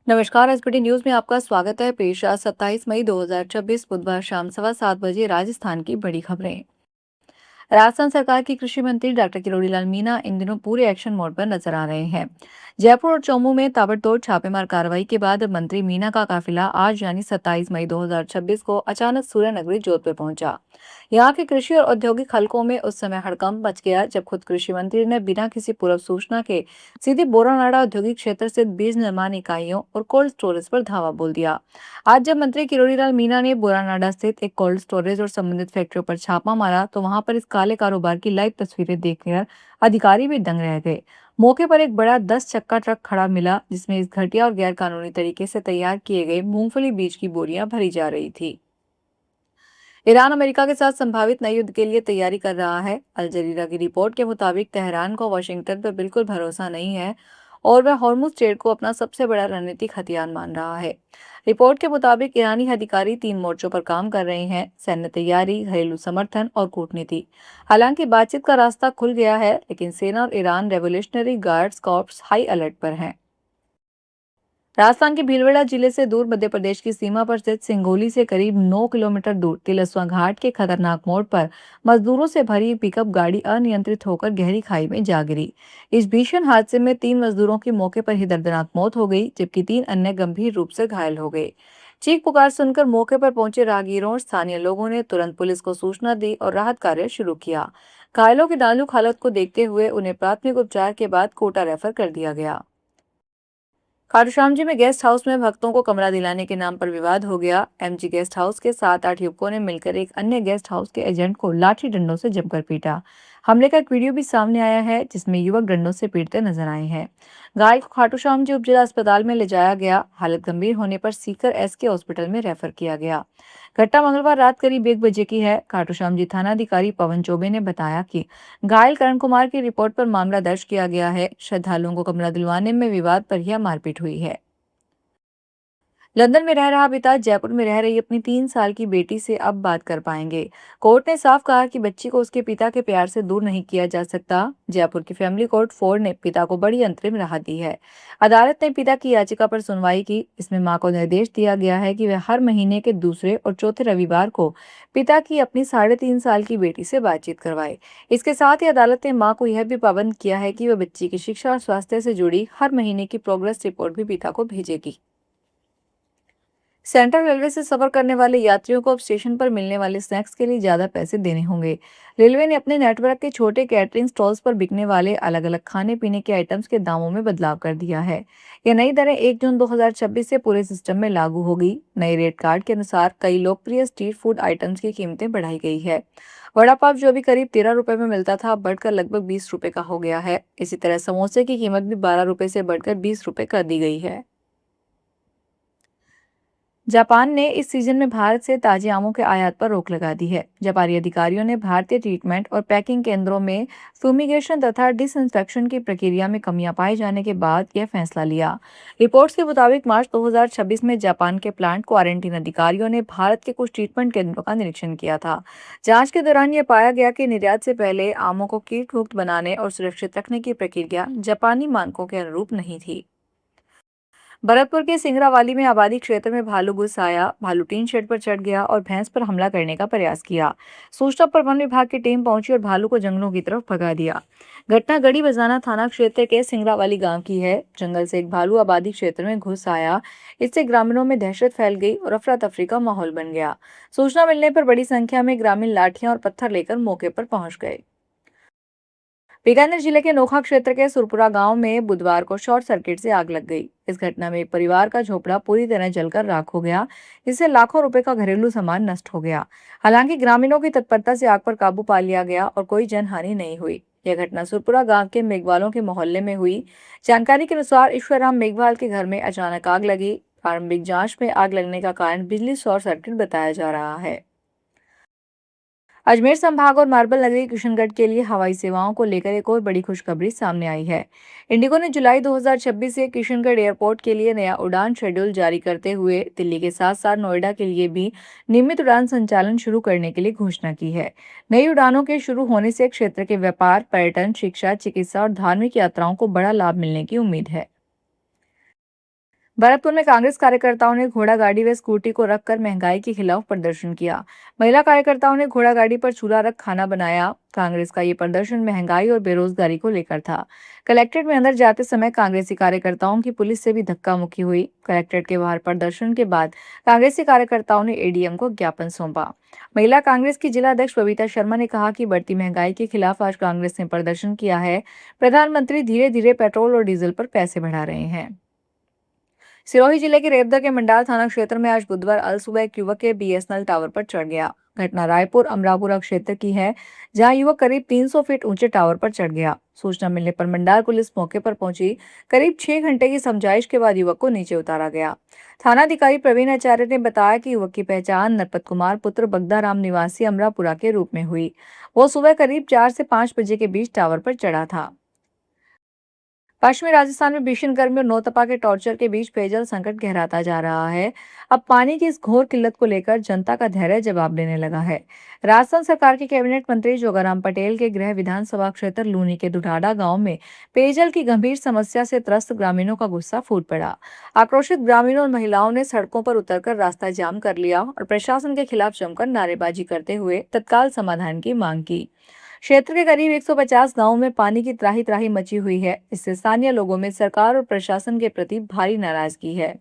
नमस्कार। SBT news में आपका स्वागत है। पेश आज 27 मई 2026 बुधवार शाम 7:15 राजस्थान की बड़ी खबरें। राजस्थान सरकार की कृषि मंत्री डॉक्टर किरोड़ीलाल मीणा इन दिनों पूरे एक्शन मोड पर नजर आ रहे हैं। जयपुर और चौमू में ताबड़तोड़ छापेमार कार्रवाई के बाद मंत्री मीणा का काफिला आज यानी 27 मई 2026 को अचानक सूर्य नगरी जोधपुर पहुंचा। यहाँ के कृषि और औद्योगिक हलकों में उस समय हड़कंप मच गया जब खुद कृषि मंत्री ने बिना किसी पूर्व सूचना के सीधे बोरानाडा औद्योगिक क्षेत्र स्थित बीज निर्माण इकाइयों और कोल्ड स्टोरेज पर धावा बोल दिया। आज जब मंत्री किरोड़ीलाल मीणा ने बोरानाडा स्थित एक कोल्ड स्टोरेज और संबंधित फैक्ट्रियों पर छापा मारा तो वहां पर इस काले कारोबार की लाइव तस्वीरें देखकर अधिकारी भी दंग रह गए। मौके पर एक बड़ा 10 चक्का ट्रक खड़ा मिला जिसमें इस घटिया और गैर कानूनी तरीके से तैयार किए गए मूंगफली बीज की बोरियां भरी जा रही थी। ईरान अमेरिका के साथ संभावित नए युद्ध के लिए तैयारी कर रहा है। अल जजीरा की रिपोर्ट के मुताबिक तेहरान को वाशिंगटन पर बिल्कुल भरोसा नहीं है और वह हॉर्मुज स्ट्रेट को अपना सबसे बड़ा रणनीतिक हथियार मान रहा है। रिपोर्ट के मुताबिक ईरानी अधिकारी 3 मोर्चों पर काम कर रहे हैं: सैन्य तैयारी, घरेलू समर्थन और कूटनीति। हालांकि बातचीत का रास्ता खुल गया है, लेकिन सेना और Iran revolutionary guards corps high alert पर हैं। राजस्थान के भीलवाड़ा जिले से दूर मध्य प्रदेश की सीमा पर स्थित सिंगोली से करीब 9 किलोमीटर दूर तिलस्वा घाट के खतरनाक मोड़ पर मजदूरों से भरी पिकअप गाड़ी अनियंत्रित होकर गहरी खाई में जा गिरी। इस भीषण हादसे में 3 मजदूरों की मौके पर ही दर्दनाक मौत हो गई, जबकि 3 अन्य गंभीर रूप से घायल हो गए। चीख पुकार सुनकर मौके पर पहुंचे राहगीरों और स्थानीय लोगों ने तुरंत पुलिस को सूचना दी और राहत कार्य शुरू किया। घायलों की नाजुक हालत को देखते हुए उन्हें प्राथमिक उपचार के बाद कोटा रेफर कर दिया गया। खाटूश्याम जी में गेस्ट हाउस में भक्तों को कमरा दिलाने के नाम पर विवाद हो गया। एमजी गेस्ट हाउस के 7-8 युवकों ने मिलकर एक अन्य गेस्ट हाउस के एजेंट को लाठी डंडों से जमकर पीटा। हमले का एक वीडियो भी सामने आया है जिसमें युवक डंडों से पीटते नजर आए हैं। घायल को खाटूश्याम जी उपजिला अस्पताल में ले जाया गया। हालत गंभीर होने पर सीकर एसके हॉस्पिटल में रेफर किया गया। घटना मंगलवार रात करीब 1 बजे की है। खाटूश्याम जी थानाधिकारी पवन चौबे ने बताया कि घायल करण कुमार की रिपोर्ट पर मामला दर्ज किया गया है। श्रद्धालुओं को कमरा दिलवाने में विवाद पर यह मारपीट हुई है। लंदन में रह रहा पिता जयपुर में रह रही अपनी 3 साल की बेटी से अब बात कर पाएंगे। कोर्ट ने साफ कहा कि बच्ची को उसके पिता के प्यार से दूर नहीं किया जा सकता। जयपुर की फैमिली कोर्ट 4 ने पिता को बड़ी अंतरिम राहत दी है। अदालत ने पिता की याचिका पर सुनवाई की। इसमें मां को निर्देश दिया गया है कि वह हर महीने के दूसरे और चौथे रविवार को पिता की अपनी 3.5 साल की बेटी से बातचीत करवाए। इसके साथ ही अदालत ने मां को यह भी पाबंद किया है कि वह बच्ची की शिक्षा और स्वास्थ्य से जुड़ी हर महीने की प्रोग्रेस रिपोर्ट भी पिता को भेजेगी। सेंट्रल रेलवे से सफर करने वाले यात्रियों को अब स्टेशन पर मिलने वाले स्नैक्स के लिए ज्यादा पैसे देने होंगे। रेलवे ने अपने नेटवर्क के छोटे कैटरिंग स्टॉल्स पर बिकने वाले अलग अलग खाने पीने के आइटम्स के दामों में बदलाव कर दिया है। ये नई दरें 1 जून 2026 से पूरे सिस्टम में लागू होगी। नए रेट कार्ड के अनुसार कई लोकप्रिय स्ट्रीट फूड आइटम्स की कीमतें बढ़ाई गई है। वड़ा पाव जो अभी करीब 13 रुपए में मिलता था, अब बढ़कर लगभग 20 रुपए का हो गया है। इसी तरह समोसे की कीमत भी 12 रुपए से बढ़कर 20 रुपए कर दी गई है। जापान ने इस सीजन में भारत से ताजे आमों के आयात पर रोक लगा दी है। जापानी अधिकारियों ने भारतीय ट्रीटमेंट और पैकिंग केंद्रों में फ्यूमिगेशन तथा डिसइंफेक्शन की प्रक्रिया में कमियां पाए जाने के बाद यह फैसला लिया। रिपोर्ट्स के मुताबिक मार्च 2026 में जापान के प्लांट क्वारंटीन अधिकारियों ने भारत के कुछ ट्रीटमेंट केंद्रों का निरीक्षण किया था। जांच के दौरान यह पाया गया कि निर्यात से पहले आमों को कीट मुक्त बनाने और सुरक्षित रखने की प्रक्रिया जापानी मानकों के अनुरूप नहीं थी। भरतपुर के सिंगरावाली में आबादी क्षेत्र में भालू घुस आया। भालू टीन शेड पर चढ़ गया और भैंस पर हमला करने का प्रयास किया। सूचना पर वन विभाग की टीम पहुंची और भालू को जंगलों की तरफ भगा दिया। घटना गढ़ी बजाना थाना क्षेत्र के सिंगरावाली गांव की है। जंगल से एक भालू आबादी क्षेत्र में घुस आया। इससे ग्रामीणों में दहशत फैल गई और अफरा तफरी का माहौल बन गया। सूचना मिलने पर बड़ी संख्या में ग्रामीण लाठियां और पत्थर लेकर मौके पर पहुंच गए। बीकानेर जिले के नोखा क्षेत्र के सुरपुरा गांव में बुधवार को शॉर्ट सर्किट से आग लग गई। इस घटना में एक परिवार का झोपड़ा पूरी तरह जलकर राख हो गया, जिससे लाखों रुपए का घरेलू सामान नष्ट हो गया। हालांकि ग्रामीणों की तत्परता से आग पर काबू पा लिया गया और कोई जनहानि नहीं हुई। यह घटना सुरपुरा गांव के मेघवालों के मोहल्ले में हुई। जानकारी के अनुसार ईश्वरराम मेघवाल के घर में अचानक आग लगी। प्रारंभिक जांच में आग लगने का कारण बिजली शॉर्ट सर्किट बताया जा रहा है। अजमेर संभाग और मार्बल नगरी किशनगढ़ के लिए हवाई सेवाओं को लेकर एक और बड़ी खुशखबरी सामने आई है। इंडिगो ने जुलाई 2026 से किशनगढ़ एयरपोर्ट के लिए नया उड़ान शेड्यूल जारी करते हुए दिल्ली के साथ साथ नोएडा के लिए भी नियमित उड़ान संचालन शुरू करने के लिए घोषणा की है। नई उड़ानों के शुरू होने से क्षेत्र के व्यापार, पर्यटन, शिक्षा, चिकित्सा और धार्मिक यात्राओं को बड़ा लाभ मिलने की उम्मीद है। भरतपुर में कांग्रेस कार्यकर्ताओं ने घोड़ा गाड़ी व स्कूटी को रखकर महंगाई के खिलाफ प्रदर्शन किया। महिला कार्यकर्ताओं ने घोड़ा गाड़ी पर चूल्हा रख खाना बनाया। कांग्रेस का ये प्रदर्शन महंगाई और बेरोजगारी को लेकर था। कलेक्ट्रेट में अंदर जाते समय कांग्रेसी कार्यकर्ताओं की पुलिस से भी धक्का मुक्की हुई। कलेक्ट्रेट के बाहर प्रदर्शन के बाद कांग्रेसी कार्यकर्ताओं ने एडीएम को ज्ञापन सौंपा। महिला कांग्रेस की जिला अध्यक्ष बबीता शर्मा ने कहा कि बढ़ती महंगाई के खिलाफ आज कांग्रेस ने प्रदर्शन किया है। प्रधानमंत्री धीरे धीरे पेट्रोल और डीजल पर पैसे बढ़ा रहे हैं। सिरोही जिले के रेवदर के मंडाल थाना क्षेत्र में आज बुधवार अल सुबह एक युवक के बीएसएनएल टावर पर चढ़ गया। घटना रायपुर अमरापुरा क्षेत्र की है, जहां युवक करीब 300 फीट ऊंचे टावर पर चढ़ गया। सूचना मिलने पर मंडाल पुलिस मौके पर पहुंची। करीब 6 घंटे की समझाइश के बाद युवक को नीचे उतारा गया। थानाधिकारी प्रवीण आचार्य ने बताया कि युवक की पहचान नरपत कुमार पुत्र बगदाराम निवासी अमरापुरा के रूप में हुई। वो सुबह करीब 4 से 5 बजे के बीच टावर पर चढ़ा था। पश्चिमी राजस्थान में भीषण गर्मी और नौतपा के टॉर्चर के बीच पेयजल संकट गहराता जा रहा है। अब पानी की इस घोर किल्लत को लेकर जनता का धैर्य जवाब देने लगा है। राजस्थान सरकार के कैबिनेट मंत्री जोगाराम पटेल के गृह विधानसभा क्षेत्र लूनी के दुधाड़ा गांव में पेयजल की गंभीर समस्या से त्रस्त ग्रामीणों का गुस्सा फूट पड़ा। आक्रोशित ग्रामीणों और महिलाओं ने सड़कों पर उतरकर रास्ता जाम कर लिया और प्रशासन के खिलाफ जमकर नारेबाजी करते हुए तत्काल समाधान की मांग की। क्षेत्र के करीब 150 गांवों में पानी की त्राही त्राही मची हुई है। इससे स्थानीय लोगों में सरकार और प्रशासन के प्रति भारी नाराजगी है।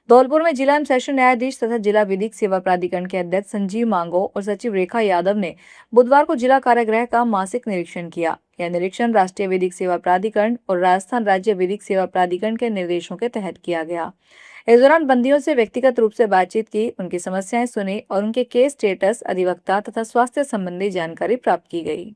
धौलपुर में जिला एवं सेशन न्यायाधीश तथा जिला विधिक सेवा प्राधिकरण के अध्यक्ष संजीव मांगो और सचिव रेखा यादव ने बुधवार को जिला कारागृह का मासिक निरीक्षण किया। यह निरीक्षण राष्ट्रीय विधिक सेवा प्राधिकरण और राजस्थान राज्य विधिक सेवा प्राधिकरण के निर्देशों के तहत किया गया। इस दौरान बंदियों से व्यक्तिगत रूप से बातचीत की, उनकी समस्याएं सुनी और उनके केस स्टेटस, अधिवक्ता तथा स्वास्थ्य संबंधी जानकारी प्राप्त की गई।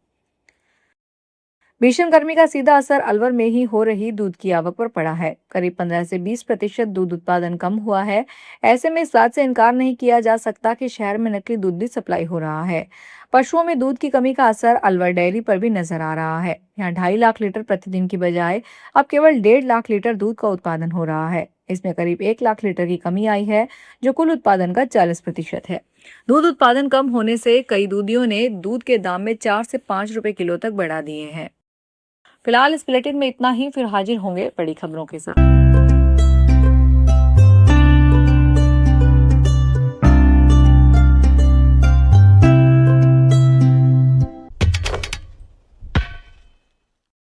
भीषण गर्मी का सीधा असर अलवर में ही हो रही दूध की आवक पर पड़ा है। करीब 15 से 20% दूध उत्पादन कम हुआ है। ऐसे में इस बात से इनकार नहीं किया जा सकता कि शहर में नकली दूध भी सप्लाई हो रहा है। पशुओं में दूध की कमी का असर अलवर डेयरी पर भी नजर आ रहा है। यहाँ 2.5 लाख लीटर प्रतिदिन की बजाय अब केवल 1.5 लाख लीटर दूध का उत्पादन हो रहा है। इसमें करीब 1 लाख लीटर की कमी आई है, जो कुल उत्पादन का 40% है। दूध उत्पादन कम होने से कई दूधियों ने दूध के दाम में 4 से 5 रुपए किलो तक बढ़ा दिए हैं। फिलहाल इस बुलेटिन में इतना ही, फिर हाजिर होंगे बड़ी खबरों के साथ।